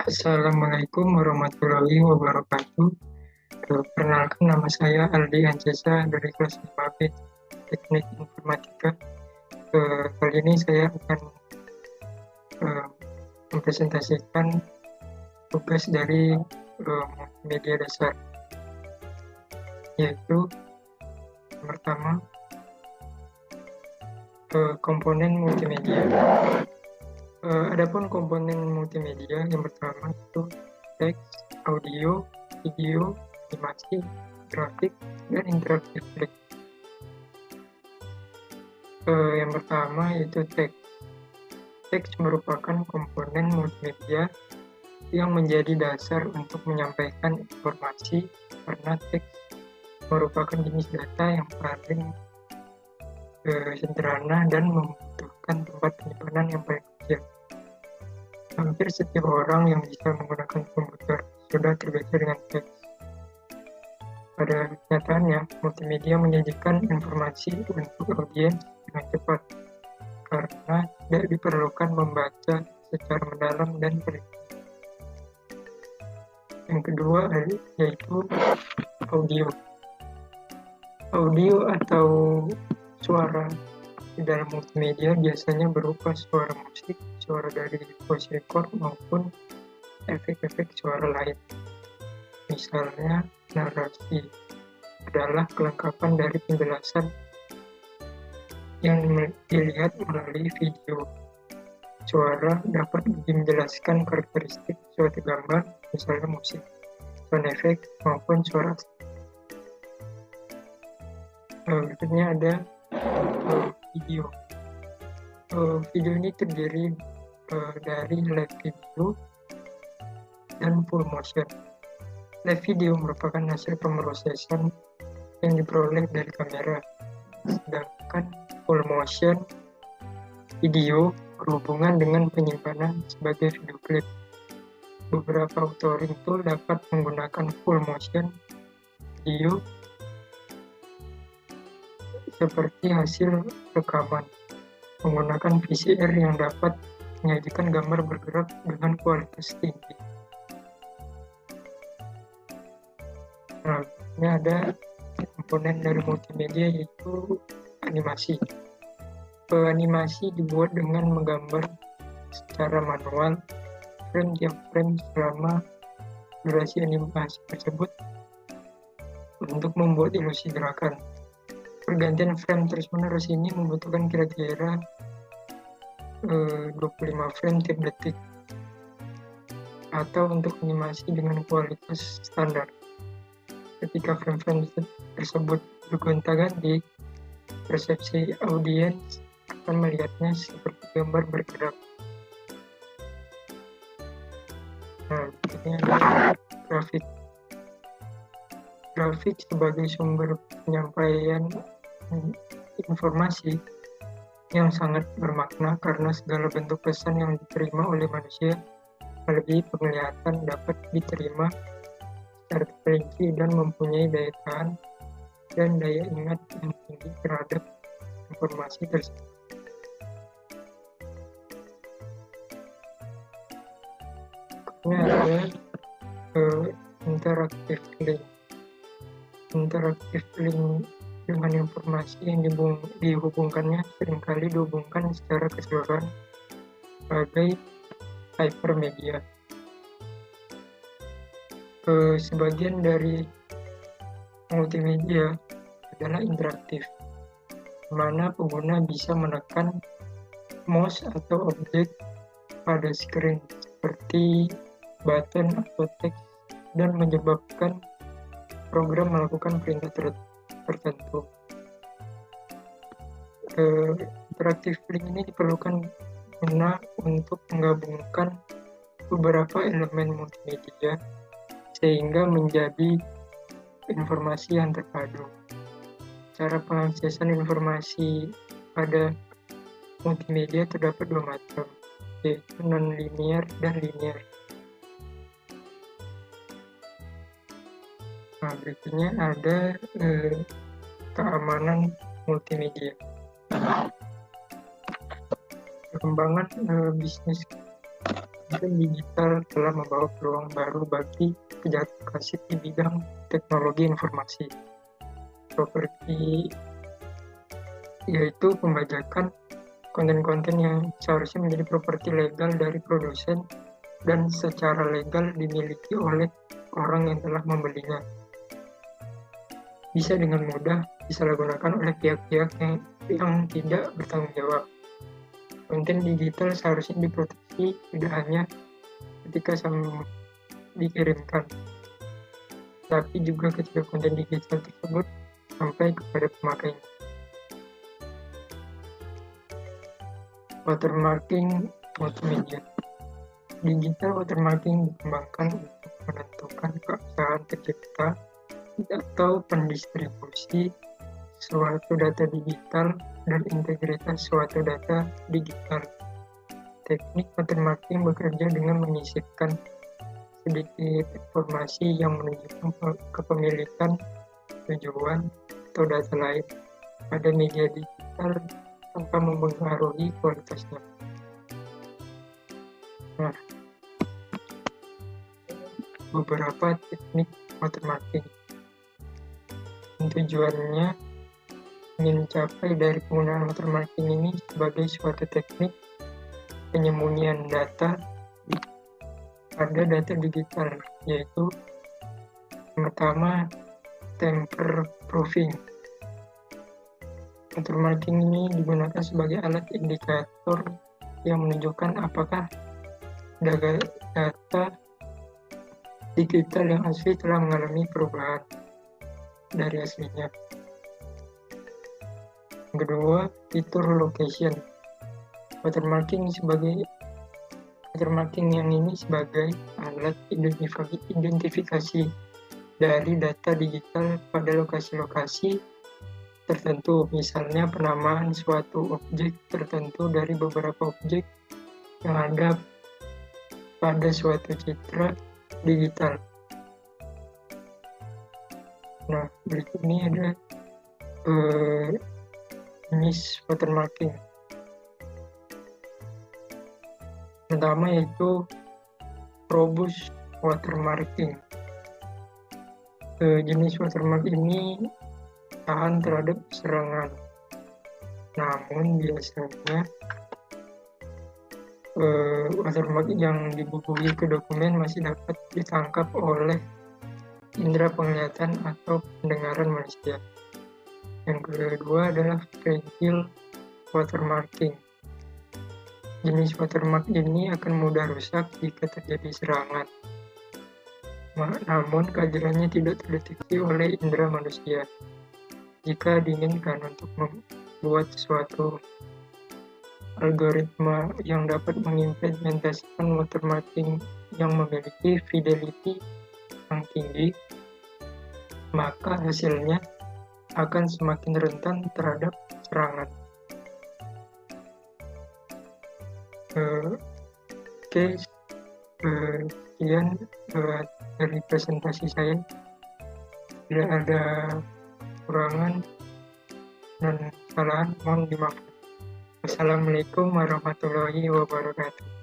Assalamualaikum warahmatullahi wabarakatuh. Perkenalkan, nama saya Aldi Ancesa dari kelas 5B Teknik Informatika. Kali ini saya akan mempresentasikan tugas dari media dasar, yaitu yang pertama komponen multimedia. Adapun komponen multimedia yang pertama itu teks, audio, video, animasi, grafik, dan interaktif link. Yang pertama yaitu teks. Teks merupakan komponen multimedia yang menjadi dasar untuk menyampaikan informasi, karena teks merupakan jenis data yang paling sederhana dan membutuhkan tempat penyimpanan yang paling kecil. Hampir setiap orang yang bisa menggunakan komputer sudah terbiasa dengan teks. Pada kenyataannya, multimedia menyajikan informasi untuk audiens dengan cepat, karena tidak diperlukan membaca secara mendalam dan teliti. Yang kedua yaitu audio. Audio atau suara di dalam multimedia biasanya berupa suara musik, suara dari voice record, maupun efek-efek suara lain. Misalnya, narasi adalah kelengkapan dari penjelasan yang dilihat melalui video. Suara dapat menjelaskan karakteristik suatu gambar, misalnya musik, sound effect, maupun suara. Berikutnya ada video. Video ini terdiri dari live video dan full motion. Live video merupakan hasil pemrosesan yang diperoleh dari kamera, sedangkan full motion video berhubungan dengan penyimpanan sebagai video klip. Beberapa authoring tool dapat menggunakan full motion video seperti hasil rekaman menggunakan VCR yang dapat menyajikan gambar bergerak dengan kualitas tinggi. Nah, ini ada komponen dari multimedia yaitu animasi. Animasi dibuat dengan menggambar secara manual frame tiap frame selama durasi animasi tersebut untuk membuat ilusi gerakan. Pergantian frame terus-menerus ini membutuhkan kira-kira 25 frame tiap detik, atau untuk animasi dengan kualitas standar. Ketika frame-frame tersebut bergonta-ganti, persepsi audiens akan melihatnya seperti gambar bergerak. Nah, ini adalah grafik. Grafik sebagai sumber penyampaian informasi yang sangat bermakna, karena segala bentuk pesan yang diterima oleh manusia melebihi penglihatan dapat diterima secara terperinci dan mempunyai daya tahan dan daya ingat yang tinggi terhadap informasi tersebut. Ini adalah interaktif link. Interaktif link dengan informasi yang dihubungkannya seringkali dihubungkan secara keseluruhan sebagai hypermedia. Sebagian dari multimedia adalah interaktif, di mana pengguna bisa menekan mouse atau objek pada screen seperti button atau teks dan menyebabkan program melakukan perintah tertentu. Interaktif link ini diperlukan guna untuk menggabungkan beberapa elemen multimedia sehingga menjadi informasi yang terpadu. Cara pengaksesan informasi pada multimedia terdapat dua macam, yaitu non-linear dan linear. Nah, berikutnya ada keamanan multimedia. Perkembangan bisnis konten digital telah membawa peluang baru bagi pejabat klasik di bidang teknologi informasi, seperti yaitu pembajakan konten-konten yang seharusnya menjadi properti legal dari produsen dan secara legal dimiliki oleh orang yang telah membelinya. Bisa dengan mudah disalahgunakan oleh pihak-pihak yang tidak bertanggung jawab. Konten digital seharusnya diproteksi tidak hanya ketika dikirimkan, tapi juga ketika konten digital tersebut sampai kepada pemakainya. Watermarking multimedia. Digital watermarking dikembangkan untuk menentukan keabsahan pencipta atau pendistribusi suatu data digital dan integritas suatu data digital. Teknik watermarking bekerja dengan menyisipkan sedikit informasi yang menunjukkan kepemilikan, tujuan, atau data lain pada media digital tanpa mempengaruhi kualitasnya. Nah, beberapa teknik watermarking. Tujuannya ingin mencapai dari penggunaan watermarking ini sebagai suatu teknik penyembunyian data pada data digital, yaitu pertama, tamper proofing. Watermarking ini digunakan sebagai alat indikator yang menunjukkan apakah data digital yang asli telah mengalami perubahan dari aslinya. Yang kedua, fitur location. Watermarking yang ini sebagai alat identifikasi dari data digital pada lokasi-lokasi tertentu, misalnya penamaan suatu objek tertentu dari beberapa objek yang ada pada suatu citra digital. Nah, berikut ini ada jenis watermarking. Pertama yaitu robust watermarking. Jenis watermark ini tahan terhadap serangan. Namun biasanya watermark yang dibubuhi ke dokumen masih dapat ditangkap oleh indera penglihatan atau pendengaran manusia. Yang kedua adalah fragile watermarking. Jenis watermark ini akan mudah rusak jika terjadi serangan. Namun keajarannya tidak terdeteksi oleh indera manusia. Jika diinginkan untuk membuat suatu algoritma yang dapat mengimplementasikan watermarking yang memiliki fidelity yang tinggi, maka hasilnya akan semakin rentan terhadap serangan. Oke, sekian dari presentasi saya. Tidak ada kekurangan dan kesalahan, mohon dimaafkan. Wassalamualaikum warahmatullahi wabarakatuh.